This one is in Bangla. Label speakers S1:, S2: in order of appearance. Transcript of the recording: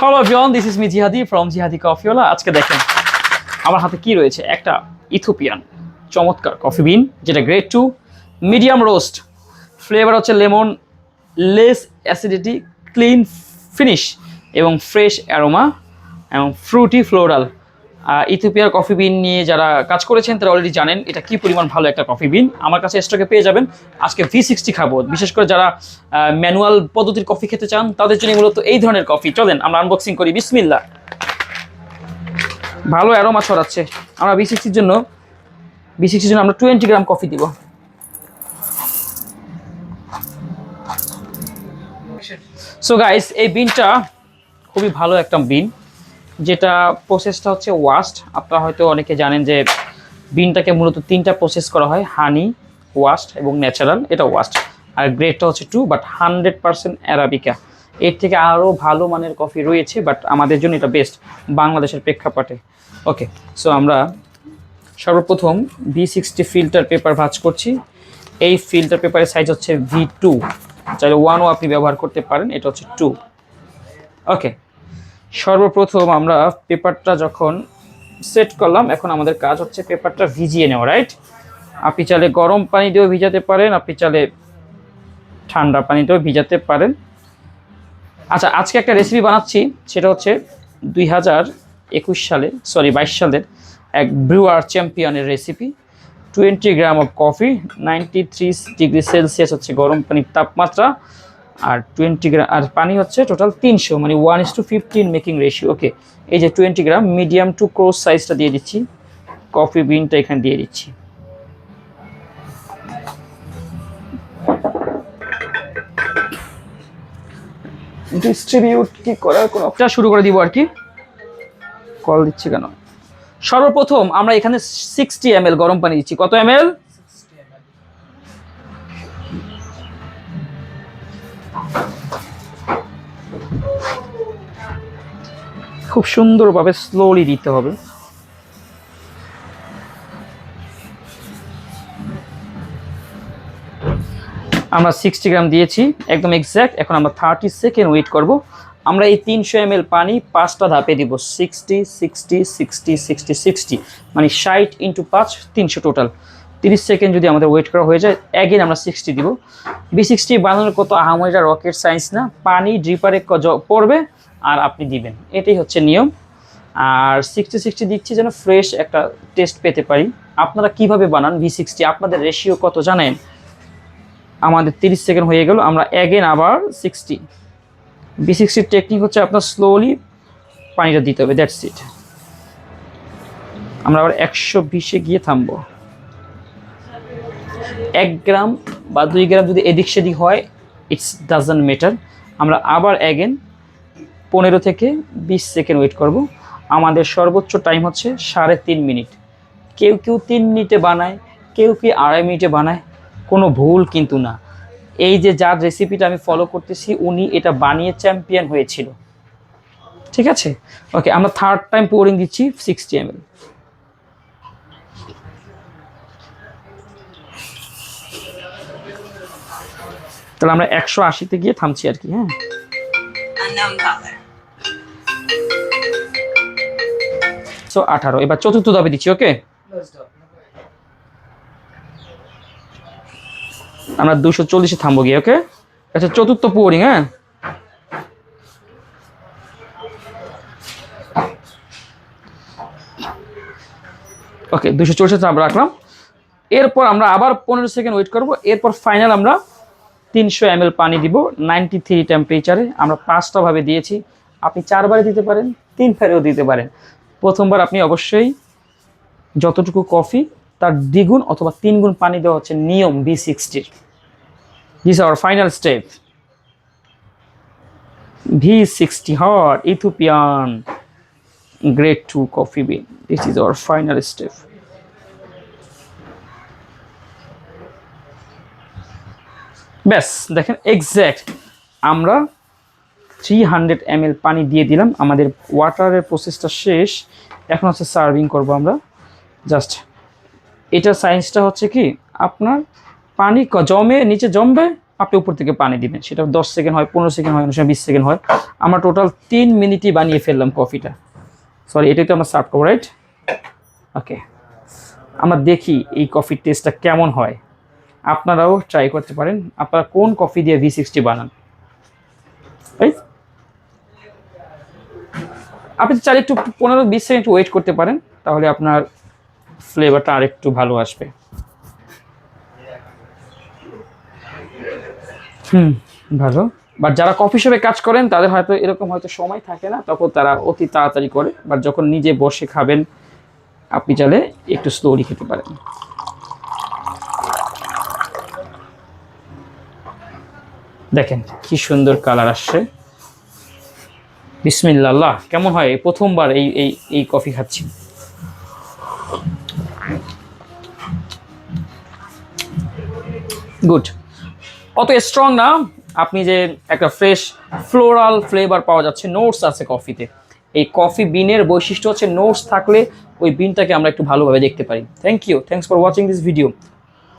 S1: Hello everyone, this is me জিহাদি ফ্রম জিহাদি কফিওয়ালা। আজকে দেখেন আমার হাতে কি রয়েছে, একটা ইথিওপিয়ান চমৎকার কফি বিন, যেটা গ্রেড 2 মিডিয়াম রোস্ট। ফ্লেভার হচ্ছে lemon, less acidity, clean finish এবং ফ্রেশ অ্যারোমা এবং ফ্রুটি ফ্লোরাল। ইথিওপিয়ার কফি বিন নিয়ে যারা কাজ করেছেন তারা অলরেডি জানেন এটা কি পরিমাণ ভালো একটা কফি বিন। আমার কাছে স্টকে পেয়ে যাবেন। আজকে V60 খাবো, বিশেষ করে যারা ম্যানুয়াল পদ্ধতির কফি খেতে চান তাদের জন্য মূলত এই ধরনের কফি। চলেন আমরা আনবক্সিং করি। বিসমিল্লাহ। ভালো অ্যারোমা ছড়াচ্ছে। আমরা V60 জন্য আমরা 20 গ্রাম কফি দিব। সো গাইস, এই বিনটা খুবই ভালো একটা বিন, যেটা প্রসেসটা হচ্ছে ওয়াস্ট। আপনারা হয়তো অনেকে জানেন যে বিনটাকে মূলত 3টা প্রসেস করা হয়, হানি, ওয়াস্ট এবং ন্যাচারাল। এটা ওয়াস্ট। আর গ্রেডটা হচ্ছে 2, বাট 100% অ্যারাবিকা। এর থেকে আরও ভালো মানের কফি রয়েছে, বাট আমাদের জন্য এটা বেস্ট বাংলাদেশের প্রেক্ষাপটে। ওকে, সো আমরা সর্বপ্রথম V60 ফিল্টার পেপার ভাঁজ করছি। এই ফিল্টার পেপারের সাইজ হচ্ছে V2, চাইলে 1ও আপনি ব্যবহার করতে পারেন। এটা হচ্ছে 2। ওকে, সর্বপ্রথম আমরা পেপারটা যখন সেট করলাম, এখন আমাদের কাজ হচ্ছে পেপারটা ভিজিয়ে নেওয়া, রাইট? আপনি চাইলে গরম পানি দিয়েও ভিজাতে পারেন, আপনি চাইলে ঠান্ডা পানিতেও ভিজাতে পারেন। আচ্ছা, আজকে একটা রেসিপি বানাচ্ছি, সেটা হচ্ছে 22 সালের এক ব্রুয়ার চ্যাম্পিয়নের recipe. 20 gram of coffee, 93 degree Celsius হচ্ছে গরম পানির তাপমাত্রা, আর 20 গ্রাম আর পানি হচ্ছে টোটাল 300, মানে 1:15 মেকিং রেশিও। ওকে, এই যে 20 গ্রাম মিডিয়াম টু ক্রোস সাইজটা দিয়ে দিচ্ছি। কফি বিনটা এখানে দিয়ে দিচ্ছি। ডিস্ট্রিবিউট কি করার কোনো শুরু করে দিব আর কি। কল দিচ্ছি কেন? সর্বপ্রথম আমরা এখানে 60 ml গরম পানি দিচ্ছি। কত ml? খুব সুন্দরভাবে স্লোলি দিতে হবে। আমরা 60 গ্রাম দিয়েছি, একদম এক্স্যাক্ট। এখন আমরা 30 সেকেন্ড ওয়েট করব। আমরা এই 300 ml পানি 5টা ধাপে দিব। 60 60 60 60 60, মানে 60 × 5 300 টোটাল। 30 সেকেন্ড যদি আমাদের ওয়েট করা হয়ে যায়, অ্যাগেন আমরা 60 দিব। V60 বানানোর কত আহামরিটা রকেট সায়েন্স না, পানি ড্রিপারে পড়বে আর আপনি দিবেন, এটাই হচ্ছে নিয়ম। আর 60 60 দিচ্ছি যেন ফ্রেশ একটা টেস্ট পেতে পারি। আপনারা কিভাবে বানান V60? আপনাদের রেশিও কত জানেন? আমাদের 30 সেকেন্ড হয়ে গেল, আমরা অ্যাগেন আবার 60। V60 টেকনিক হচ্ছে আপনার স্লোলি পানিটা দিতে হবে, দ্যাটস ইট। আমরা আবার 120-এ গিয়ে থামবো। 1 গ্রাম বা 2 গ্রাম যদি এদিক সেদিক হয়, ইটস ডাজন্ট ম্যাটার। আমরা আবার অ্যাগেন 15 থেকে 20 সেকেন্ড ওয়েট করব। আমাদের সর্বোচ্চ টাইম হচ্ছে 3.5 মিনিট। কেউ 3 মিনিটে বানায়, কেউ 2.5 মিনিটে বানায়, কোনো ভুল কিন্তু না। এই যে যার রেসিপিটা আমি ফলো করতেছি, উনি এটা বানিয়ে চ্যাম্পিয়ন হয়েছিল, ঠিক আছে? ওকে, আমরা থার্ড টাইম পোরিং দিচ্ছি 60 ml। তাহলে আমরা 180-তে গিয়ে থামছি আর কি। হ্যাঁ, সো 18। এবার চতুর্থ ধাপে দিচ্ছি। ওকে, আমরা 240-এ থামবো গিয়ে। ওকে, আচ্ছা, চতুর্থ পোরিং। হ্যাঁ, ওকে, 240 আমরা রাখলাম। এরপর আমরা আবার 15 সেকেন্ড ওয়েট করব। এরপর ফাইনাল আমরা 300 ml পানি দিব 93 টেম্পারেচারে। আমরা 5টা ভাবে দিয়েছি, আপনি 4বারে দিতে পারেন, 3বারেও দিতে পারেন। প্রথমবার আপনি অবশ্যই যতটুকু কফি তার দ্বিগুণ অথবা 3 গুণ পানি দেওয়া হচ্ছে নিয়ম V60-র। This our final step. V60 hot Ethiopian grade 2 coffee bean, this is our final step. ব্যাস, দেখেন এক্স্যাক্ট আমরা 300 ml পানি দিয়ে দিলাম। আমাদের ওয়াটারের প্রসেসটা শেষ, এখন হচ্ছে সার্ভিং করব আমরা। জাস্ট এটা সায়েন্সটা হচ্ছে কি, আপনার পানি জমে নিচে জমবে, আপনি উপর থেকে পানি দিবেন, সেটা 10 সেকেন্ড হয়, 15 সেকেন্ড হয়, অনেক সময় 20 সেকেন্ড হয়। আমরা টোটাল 3 মিনিটই বানিয়ে ফেললাম কফিটা। সরি, এটাই তো আমরা সার্ভ করবো, রাইট? ওকে, আমরা দেখি এই কফির টেস্টটা কেমন হয়। আপনারাও ট্রাই করতে পারেন। আপনারা কোন কফি দিয়ে V60 বানান, রাইট? আপনি চাইলে একটু 15-20 সেকেন্ড ওয়েট করতে পারেন, তাহলে আপনার ফ্লেভারটা আর একটু ভালো আসবে। ভালো। বাট যারা কফি শপে কাজ করেন তাদের হয়তো এরকম হয়তো সময় থাকে না, তখন তারা অতি তাড়াতাড়ি করে। বাট যখন নিজে বসে খাবেন, আপনি চাইলে একটু স্লোলি খেতে পারেন। দেখেন কি সুন্দর কালার আসছে। বিসমিল্লাহ, কেমন হয়? প্রথমবার এই এই এই কফি খাচ্ছি। গুড। অত স্ট্রং না, আপনি যে একটা ফ্রেশ ফ্লোরাল ফ্লেভার পাওয়া যাচ্ছে, নোটস আছে কফিতে। এই কফি বিনের বৈশিষ্ট্য হচ্ছে নোটস থাকলে ওই বিনটাকে আমরা একটু ভালোভাবে দেখতে পারি। Thanks for watching this video.